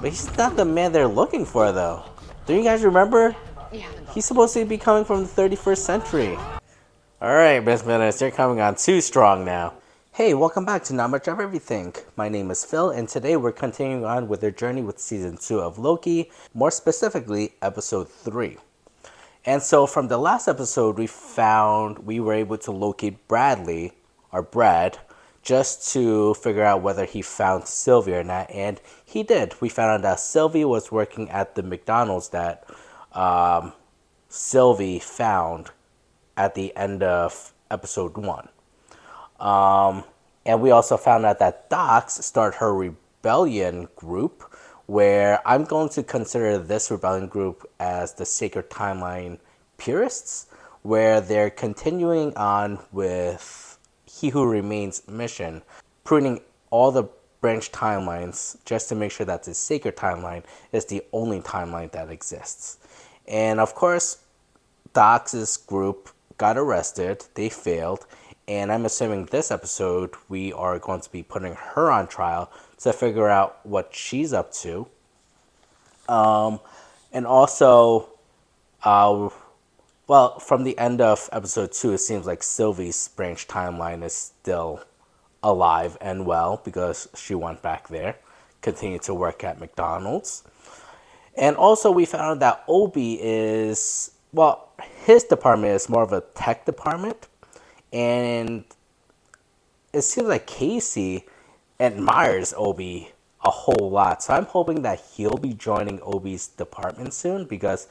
But he's not the man they're looking for, though. Do you guys remember? He's supposed to be coming from the 31st century. Alright, Miss Minutes, you're coming on too strong now. Hey, welcome back to Not Much of Everything. My name is Phil, and today we're continuing on with our journey with Season 2 of Loki, more specifically, Episode 3. And so from the last episode, we were able to locate Bradley, or Brad, just to figure out whether he found Sylvie or not, and he did. We found out that Sylvie was working at the McDonald's that Sylvie found at the end of Episode 1. And we also found out that Docs started her rebellion group, where I'm going to consider this rebellion group as the Sacred Timeline Purists, where they're continuing on with He Who Remains mission, pruning all the branch timelines just to make sure that the Sacred Timeline is the only timeline that exists. And of course, Docs' group got arrested, they failed, and I'm assuming this episode we are going to be putting her on trial to figure out what she's up to. And also, well, from the end of episode 2, it seems like Sylvie's branch timeline is still alive and well because she went back there, continued to work at McDonald's. And also we found out that Obi is, well, his department is more of a tech department. And it seems like Casey admires Obi a whole lot. So I'm hoping that he'll be joining Obi's department soon, because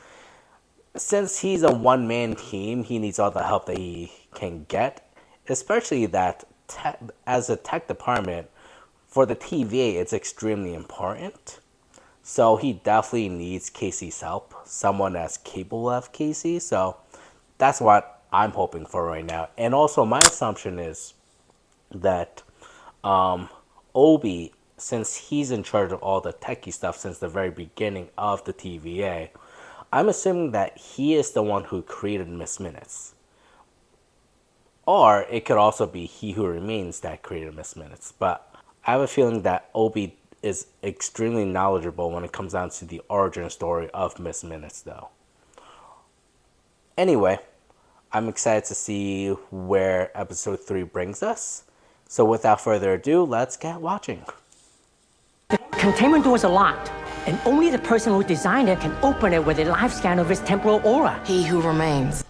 since he's a one-man team, he needs all the help that he can get. Especially that as a tech department, for the TVA, it's extremely important. So he definitely needs Casey's help, someone as capable of Casey. So that's what I'm hoping for right now. And also my assumption is that Obi, since he's in charge of all the techie stuff since the very beginning of the TVA, I'm assuming that he is the one who created Miss Minutes. Or it could also be He Who Remains that created Miss Minutes. But I have a feeling that Obi is extremely knowledgeable when it comes down to the origin story of Miss Minutes, though. Anyway, I'm excited to see where episode 3 brings us. So without further ado, let's get watching. The containment doors are locked, and only the person who designed it can open it with a live scan of his temporal aura. He Who Remains.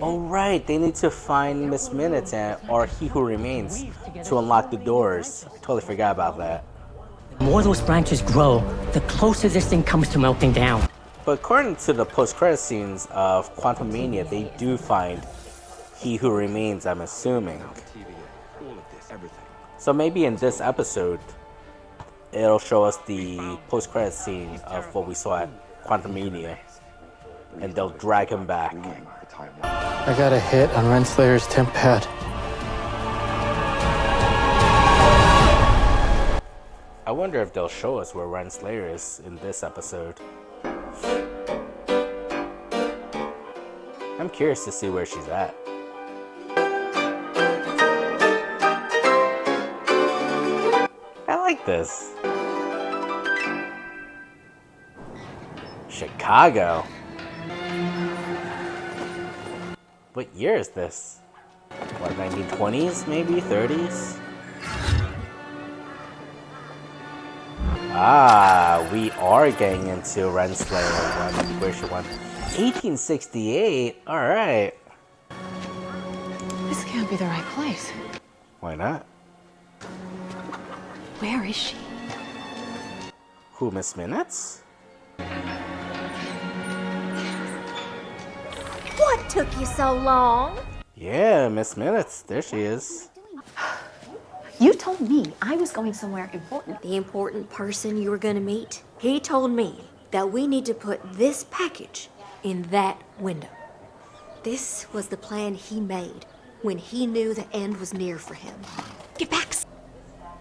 Oh right, they need to find Miss Minutes or He Who Remains to unlock the doors. Totally forgot about that. The more those branches grow, the closer this thing comes to melting down. But according to the post-credit scenes of Quantum Mania, they do find He Who Remains, I'm assuming. So maybe in this episode, it'll show us the post-credit scene of what we saw at Quantum Mania, and they'll drag him back. I got a hit on Renslayer's temp pad. I wonder if they'll show us where Renslayer is in this episode. I'm curious to see where she's at. I like this. Chicago. What year is this? What, 1920s maybe? 30s? Ah, we are getting into Renslayer. Where she went? 1868? Alright. This can't be the right place. Why not? Where is she? Who, Miss Minutes? What took you so long? Yeah, Miss Minutes. There she is. You told me I was going somewhere important. The important person you were going to meet? He told me that we need to put this package in that window. This was the plan he made when he knew the end was near for him. Get back!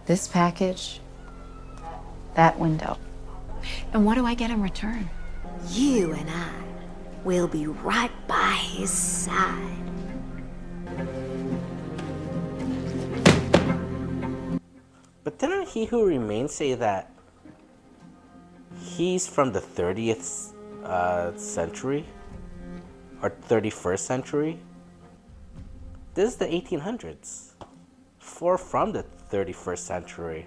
This package, that window. And what do I get in return? You and I will be right by his side. But didn't He Who Remains say that he's from the 30th century or 31st century. This is the 1800s. Four from the 31st century.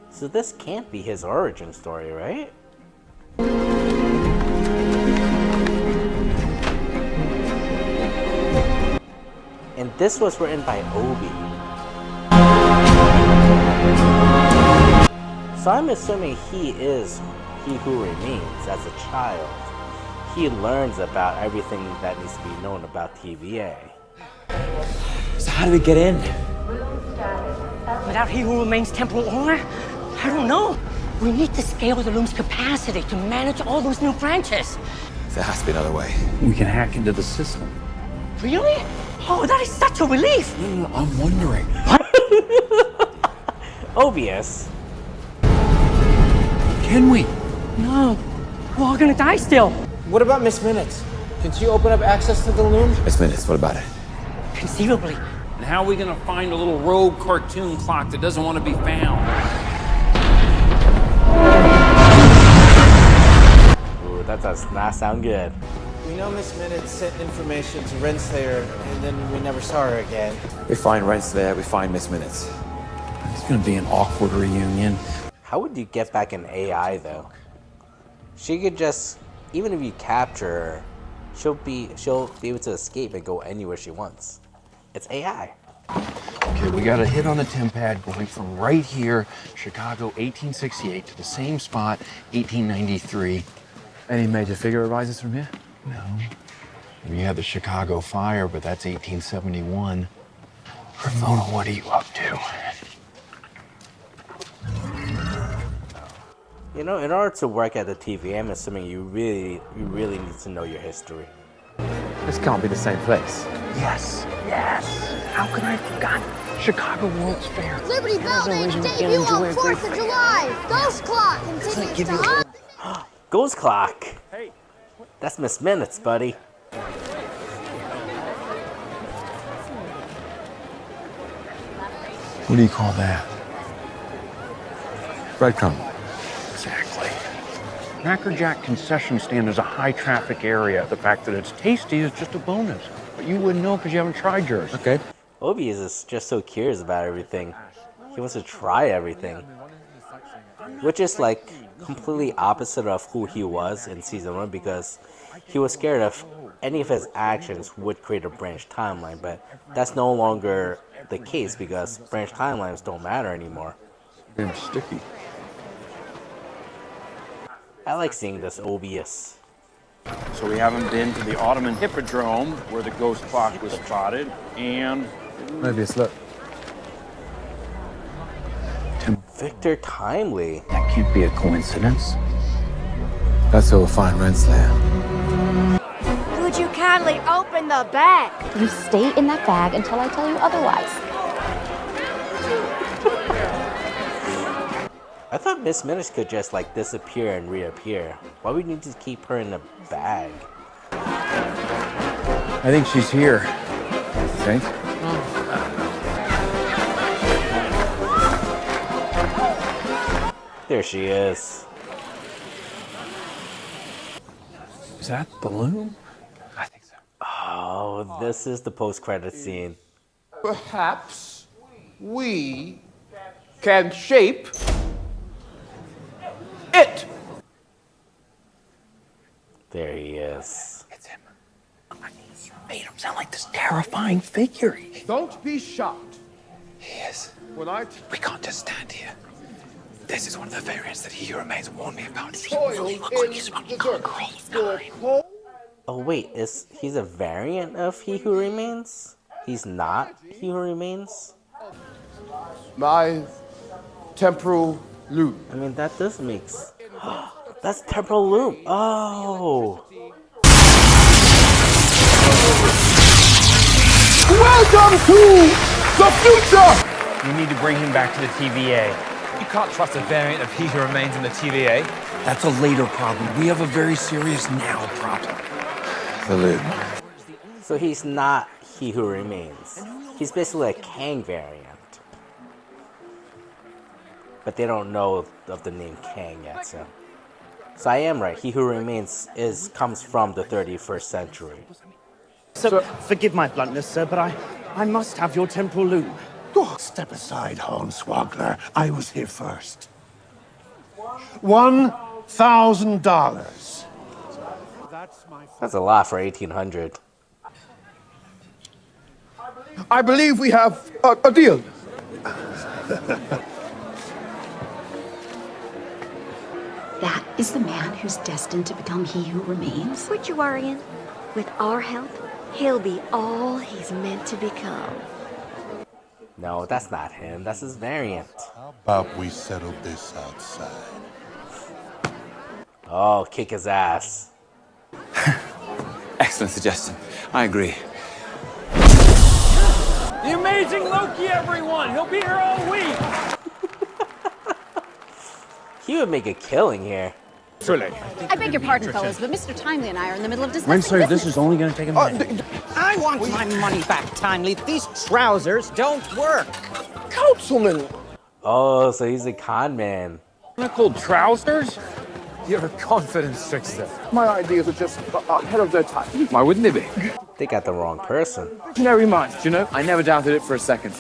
So this can't be his origin story, right? And this was written by Obi. So I'm assuming he is He Who Remains as a child. He learns about everything that needs to be known about TVA. So how do we get in? Without He Who Remains temporal aura? I don't know. We need to scale the loom's capacity to manage all those new branches. There has to be another way. We can hack into the system. Really? Oh, that is such a relief. No, I'm wondering. Obvious. Can we? No, we're all gonna die still. What about Miss Minutes? Can she open up access to the loom? Miss Minutes, what about it? Conceivably. And how are we gonna find a little rogue cartoon clock that doesn't want to be found? Ooh, that does not sound good. We know Miss Minutes sent information to Renslayer, and then we never saw her again. We find Renslayer, we find Miss Minutes. It's gonna be an awkward reunion. How would you get back an AI though? She could just, even if you capture her, she'll be able to escape and go anywhere she wants. It's AI. Okay, we got a hit on the temp pad going from right here, Chicago 1868, to the same spot, 1893. Any major figure arises from here? No. We had the Chicago fire, but that's 1871. Ramona, what are you up to? You know, in order to work at the TV, I'm assuming you really need to know your history. This can't be the same place. Yes, yes. How could I have forgotten? Chicago World's Fair. Liberty Bell Day debut on 4th of July. Ghost Clock continues to Ghost Clock. Hey, that's Miss Minutes, buddy. What do you call that? Breadcrumb. Exactly. Cracker Jack concession stand is a high traffic area. The fact that it's tasty is just a bonus. But you wouldn't know because you haven't tried yours. Okay. Obi is just so curious about everything. He wants to try everything. Which is like completely opposite of who he was in season 1 because he was scared of any of his actions would create a branch timeline, but that's no longer the case because branch timelines don't matter anymore. Damn sticky. I like seeing this Obius. So we haven't been to the Ottoman Hippodrome where the ghost clock was spotted, and Maybe a slip. Victor Timely. that can't be a coincidence. That's where we'll find Renslayer. Would you kindly open the bag? You stay in that bag until I tell you otherwise. I thought Miss Minutes could just like disappear and reappear. Why would we need to keep her in a bag? I think she's here. Think? There she is. Is that the loom? I think so. Oh, this is the post-credit scene. Perhaps we can shape it. There he is. It's him. You made him sound like this terrifying figure. Don't be shocked He is. when I We can't just stand here. This is one of the variants that He Who Remains warned me about. toil in the dirt. Your Oh wait, he's a variant of He Who Remains? He's not He Who Remains? my temporal loop. I mean, that does make that's temporal loop. Oh. Welcome to the future! You need to bring him back to the TVA. You can't trust a variant of He Who Remains in the TVA. That's a later problem. We have a very serious now problem. The loop. So he's not He Who Remains. He's basically a Kang variant. But they don't know of the name Kang yet, so. So I am right. He Who Remains comes from the 31st century. So, forgive my bluntness, sir, but I must have your temporal loom. Oh, step aside, Hornswoggler. I was here first. $1,000. That's a lot for 1800. I believe we have a deal. That is the man who's destined to become he who remains? Quit your worrying. With our help, he'll be all he's meant to become. No, that's not him. That's his variant. How about we settle this outside? Oh, kick his ass. Excellent suggestion. I agree. The amazing Loki, everyone! He'll be here all week! He would make a killing here. Truly. I beg your pardon, fellas, but Mr. Timely and I are in the middle of discussing Renslayer, this is only going to take a minute. I want my money back, Timely. These trousers don't work. Councilman! Oh, so he's a con man. Called trousers? You're a confidence trickster. My ideas are just ahead of their time. Why wouldn't they be? They got the wrong person. Visionary minds, you know? I never doubted it for a second.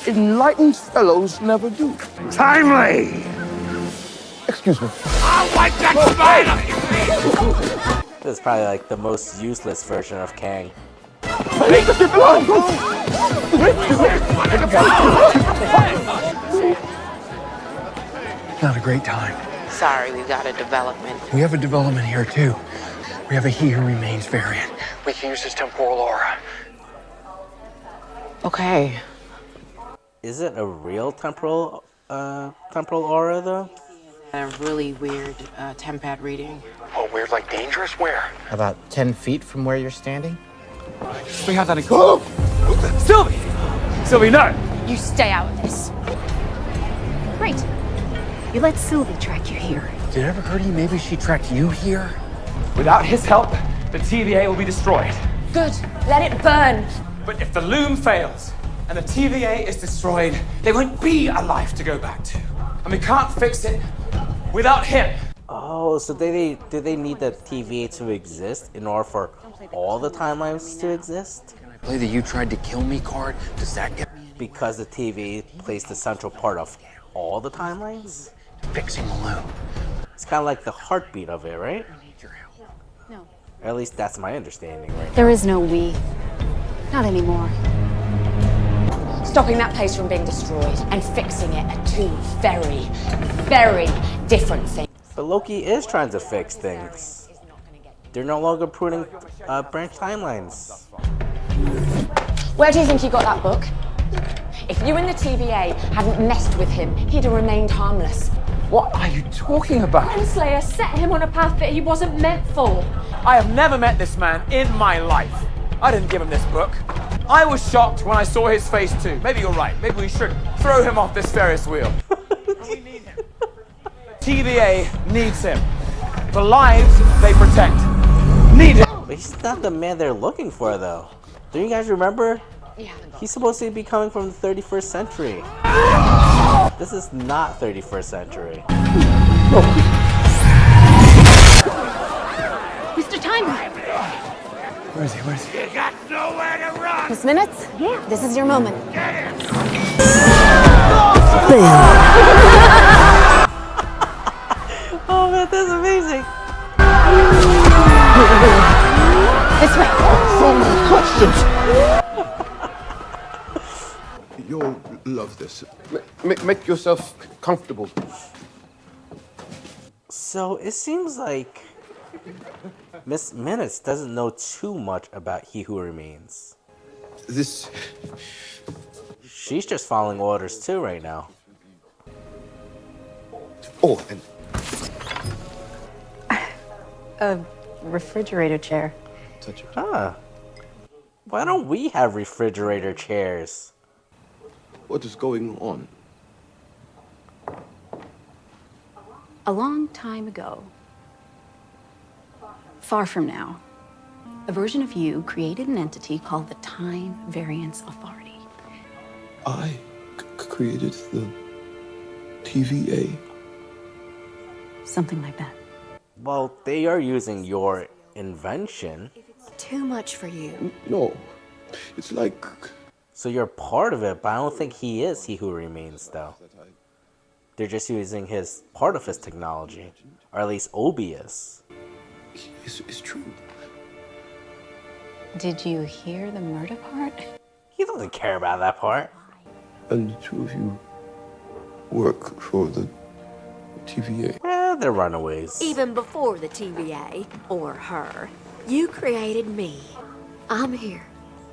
Enlightened fellows never do. Timely! Excuse me. This is probably like the most useless version of Kang. Not a great time. Sorry, we've got a development. We have a development here, too. We have a He Who Remains variant. We can use his temporal aura. Okay. Is it a real temporal aura though? A really weird tempad reading. Oh, weird, like dangerous? Where? About 10 feet from where you're standing? We have that in common. Sylvie! Sylvie, no! You stay out of this. Great. You let Sylvie track you here. Did it ever occur to you maybe she tracked you here? Without his help, the TVA will be destroyed. Good. Let it burn. But if the loom fails and the TVA is destroyed, there won't be a life to go back to. And we can't fix it without him. Oh, so do they need the TVA to exist in order for all the timelines to exist? Play the "you tried to kill me" card. Does that get me? Because the TVA plays the central part of all the timelines? Fixing the loom. It's kind of like the heartbeat of it, right? No. Or at least that's my understanding, right? There is no we. Not anymore. Stopping that place from being destroyed and fixing it are two very, very different things. But Loki is trying to fix things. They're no longer pruning branch timelines. Where do you think he got that book? If you and the TVA hadn't messed with him, he'd have remained harmless. What are you talking about? Renslayer set him on a path that he wasn't meant for. I have never met this man in my life. I didn't give him this book. I was shocked when I saw his face too. Maybe you're right. Maybe we should throw him off this Ferris wheel. We need him. The TVA needs him. The lives they protect need him. But he's not the man they're looking for, though. Do you guys remember? Yeah. He's supposed to be coming from the 31st century. This is not 31st century. Mr. Timely. Where is he? Where is he? You got nowhere to run! Miss Minutes? Yeah. This is your moment. Oh man, that's amazing. This way. So many questions. You'll love this. Make yourself comfortable. So it seems like Miss Minutes doesn't know too much about He Who Remains. This... She's just following orders too right now. Oh, and... A refrigerator chair. Touch it. Huh. Why don't we have refrigerator chairs? What is going on? A long time ago, far from now, a version of you created an entity called the Time Variance Authority. I created the TVA. Something like that. Well, they are using your invention. Too much for you. No. It's like... So you're part of it, but I don't think he is He Who Remains, though. They're just using his part of his technology. Or at least Obi is. It's true. Did you hear the murder part? He doesn't care about that part. And the two of you work for the TVA. They're runaways. Even before the TVA, or her, you created me. I'm here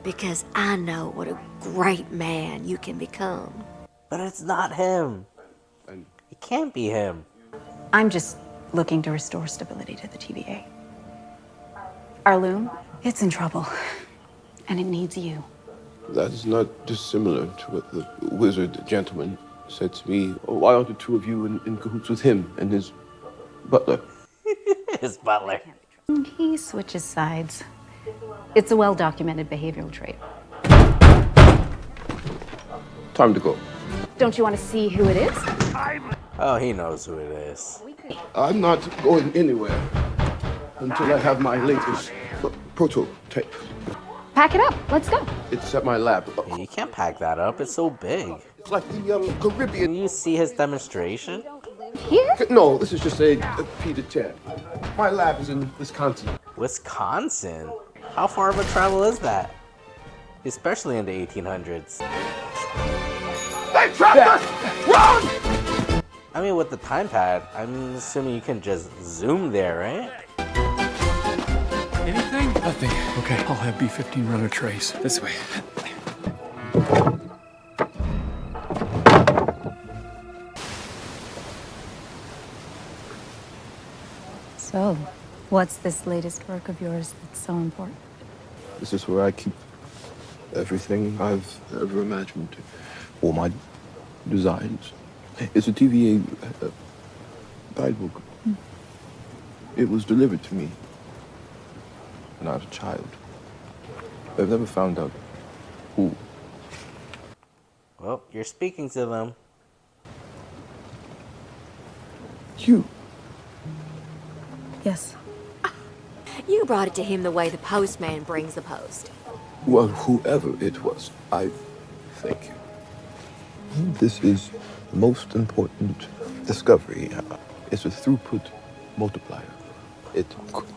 because I know what a great man you can become. But it's not him. It can't be him. I'm just looking to restore stability to the TVA. Our loom, it's in trouble. And it needs you. That is not dissimilar to what the wizard gentleman said to me. Oh, why aren't the two of you in cahoots with him and his butler? His butler. He switches sides. It's a well-documented behavioral trait. Time to go. Don't you want to see who it is? Oh, he knows who it is. I'm not going anywhere until I have my latest prototype. Pack it up. Let's go. It's at my lab. You can't pack that up. It's so big. It's like the Caribbean. Can you see his demonstration? Here? No, this is just a Peter 10. My lab is in Wisconsin. Wisconsin? How far of a travel is that? Especially in the 1800s. They trapped us! Run! I mean, with the time pad, I'm assuming you can just zoom there, right? Anything? Nothing. Okay, I'll have B-15 run a trace. This way. So, what's this latest work of yours that's so important? This is where I keep everything I've ever imagined. All my designs. It's a TVA guidebook. It was delivered to me when I was a child. I've never found out who. Well, you're speaking to them. You. Yes. You brought it to him the way the postman brings the post. Well, whoever it was, I thank you. This is the most important discovery. It's a throughput multiplier. It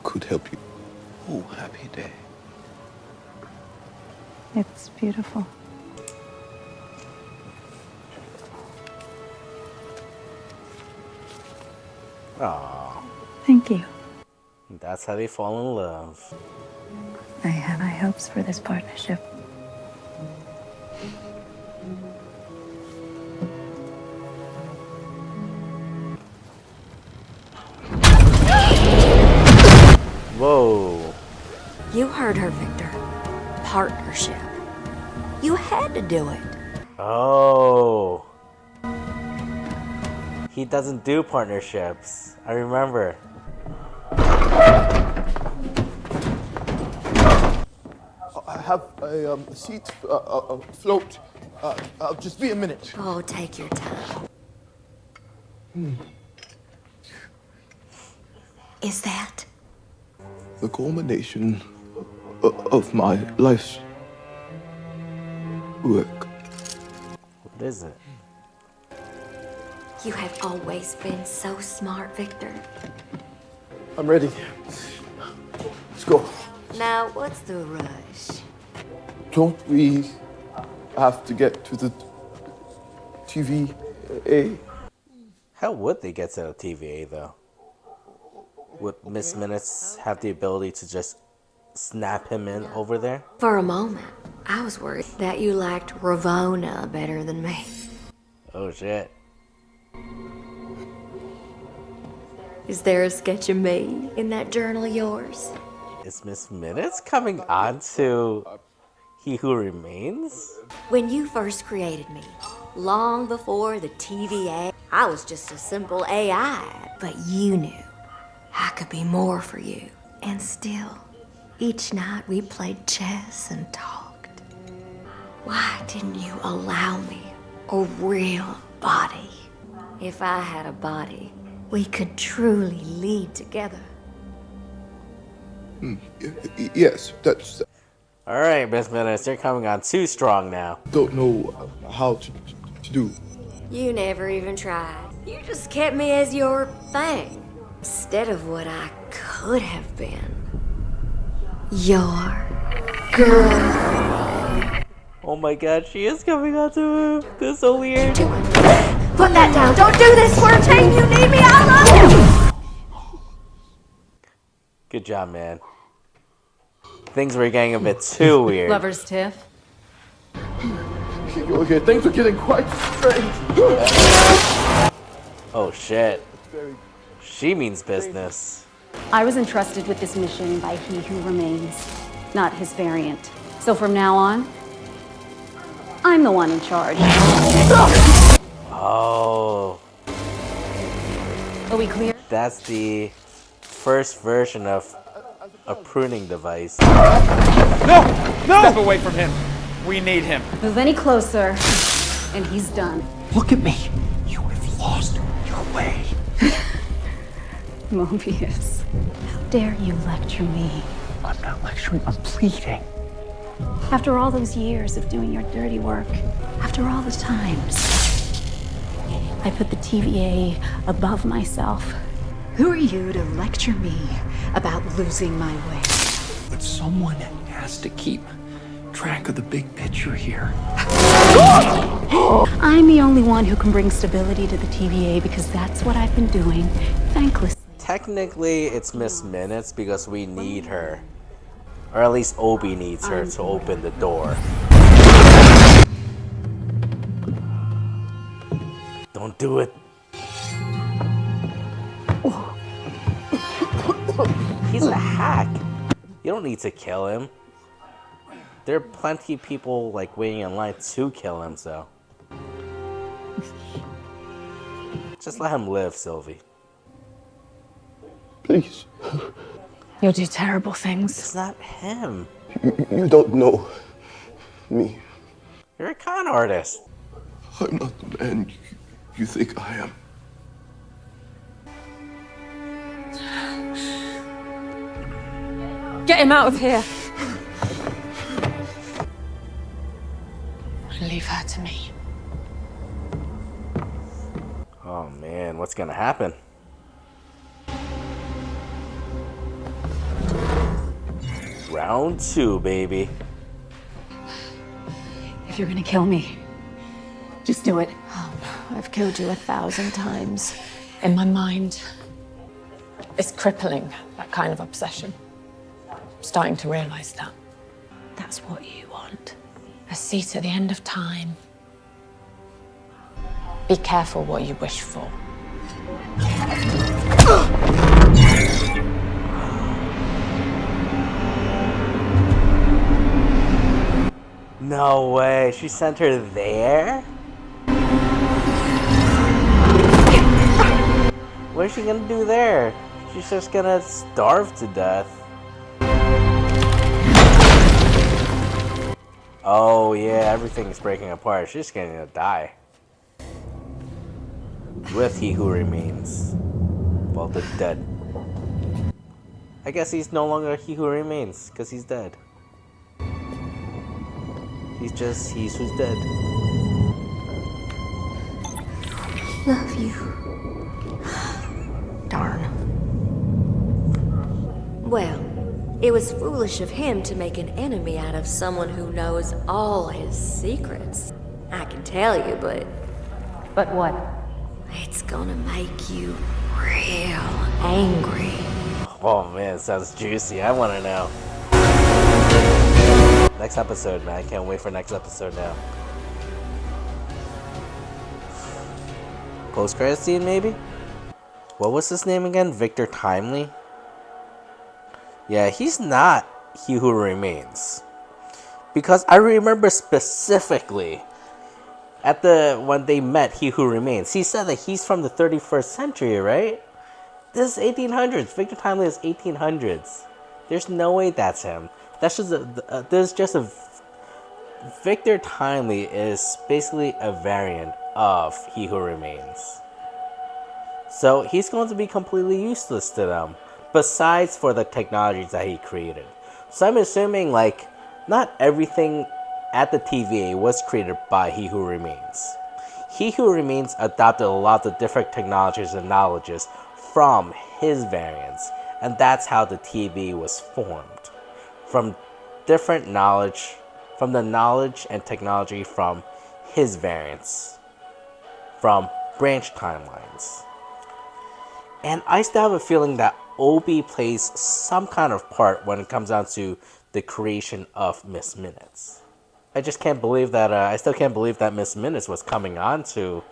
could help you. Oh, happy day. It's beautiful. Aww. Thank you. That's how they fall in love. I have high hopes for this partnership. Whoa. You heard her, Victor. Partnership. You had to do it. Oh. He doesn't do partnerships. I remember. I have a seat, a float. I'll just be a minute. Oh, take your time. Is that? The culmination of my life's work. What is it? You have always been so smart, Victor. I'm ready. Let's go. Now, what's the rush? Don't we have to get to the TVA? How would they get to the TVA, though? Would Miss Minutes have the ability to just snap him in over there? For a moment, I was worried that you liked Ravona better than me. Oh, shit. Is there a sketch of me in that journal of yours? Is Miss Minutes coming on to He Who Remains? When you first created me, long before the TVA, I was just a simple AI. But you knew I could be more for you. And still, each night we played chess and talked. Why didn't you allow me a real body? If I had a body, we could truly lead together. Yes, that's... Alright, Miss Minutes, you're coming on too strong now. Don't know how to do. You never even tried. You just kept me as your thing, instead of what I could have been. Your girl. Oh my god, she is coming on to him. This is so weird. Put that down. Don't do this. We're a team. You need me. I love you. Good job, man. Things were getting a bit too weird. Lover's tiff. Okay, things are getting quite strange. Oh shit. She means business. I was entrusted with this mission by He Who Remains, not his variant. So from now on, I'm the one in charge. Oh. Are we clear? That's the first version of a pruning device. No! No! Step away from him. We need him. Move any closer, and he's done. Look at me. You have lost your way. Mobius, how dare you lecture me? I'm not lecturing, I'm pleading. After all those years of doing your dirty work, after all the times, I put the TVA above myself. Who are you to lecture me about losing my way? But someone has to keep track of the big picture here. I'm the only one who can bring stability to the TVA because that's what I've been doing, thanklessly. Technically, it's Miss Minutes because we need her. Or at least Obi needs her to open the door. Don't do it. He's a hack. You don't need to kill him. There are plenty of people like waiting in line to kill him, so. Just let him live, Sylvie. Please. You'll do terrible things. It's not him. You don't know me. You're a con artist. I'm not the man you think I am. Get him out of here. Leave her to me. Oh man, what's gonna happen? Round 2, baby. If you're gonna kill me, just do it. Oh, I've killed you 1,000 times. In my mind, it's crippling, that kind of obsession. I'm starting to realize that. That's what you want. A seat at the end of time. Be careful what you wish for. No way, she sent her there? What is she gonna do there? She's just gonna starve to death. Oh yeah, everything's breaking apart. She's gonna die. With He Who Remains. Well, the dead. I guess he's no longer He Who Remains, because he's dead. He's who's dead. Love you. Darn. Well, it was foolish of him to make an enemy out of someone who knows all his secrets. I can tell you, but But what? it's gonna make you real angry. Oh man, sounds juicy. I wanna know. Next episode, man. I can't wait for next episode now. Post-credit scene, maybe? What was his name again? Victor Timely? Yeah, he's not He Who Remains. Because I remember specifically when they met He Who Remains, he said that he's from the 31st century, right? This is 1800s. Victor Timely is 1800s. There's no way that's him. That's just Victor Timely is basically a variant of He Who Remains. So he's going to be completely useless to them, besides for the technologies that he created. So I'm assuming, like, not everything at the TVA was created by He Who Remains. He Who Remains adopted a lot of different technologies and knowledges from his variants, and that's how the TVA was formed. From different knowledge, from the knowledge and technology from his variants, from branch timelines. And I still have a feeling that Obi plays some kind of part when it comes down to the creation of Miss Minutes. I just can't believe that, I still can't believe that Miss Minutes was coming on to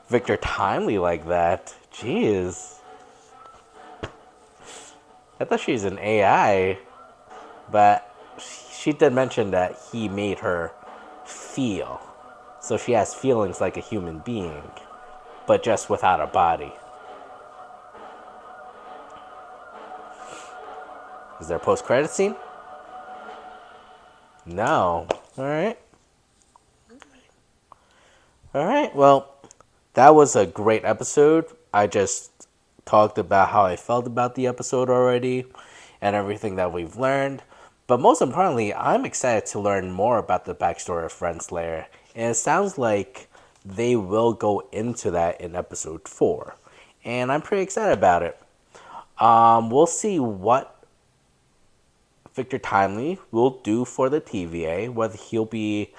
Victor Timely like that. Jeez. I thought she was an AI, but she did mention that he made her feel. So she has feelings like a human being, but just without a body. Is there a post-credit scene? No. Alright. Alright, well, that was a great episode. I just talked about how I felt about the episode already and everything that we've learned. But most importantly, I'm excited to learn more about the backstory of Renslayer. And it sounds like they will go into that in episode 4. And I'm pretty excited about it. We'll see what Victor Timely will do for the TVA, whether he'll be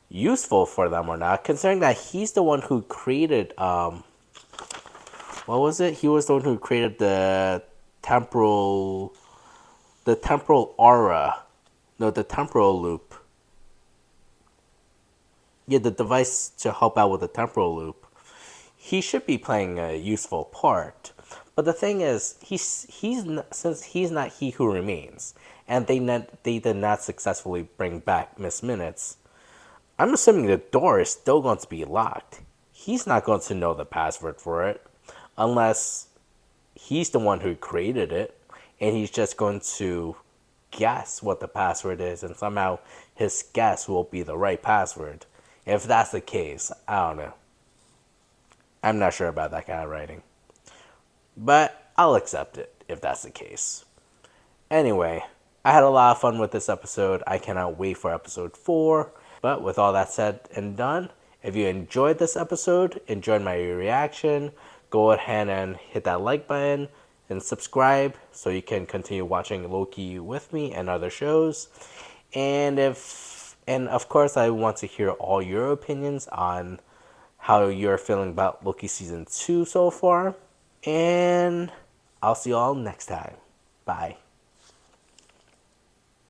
useful for them or not, considering that he's the one who created, what was it? He was the one who created the temporal aura. No, the temporal loop. Yeah, the device to help out with the temporal loop. He should be playing a useful part. But the thing is, since he's not He Who Remains, and they did not successfully bring back Miss Minutes, I'm assuming the door is still going to be locked. He's not going to know the password for it, unless he's the one who created it, and he's just going to guess what the password is, and somehow his guess will be the right password. If that's the case, I don't know. I'm not sure about that kind of writing. But I'll accept it if that's the case. Anyway, I had a lot of fun with this episode. I cannot wait for episode 4. But with all that said and done, if you enjoyed this episode, enjoyed my reaction, go ahead and hit that like button and subscribe so you can continue watching Loki with me and other shows. And of course, I want to hear all your opinions on how you're feeling about Loki Season 2 so far. And I'll see you all next time. Bye.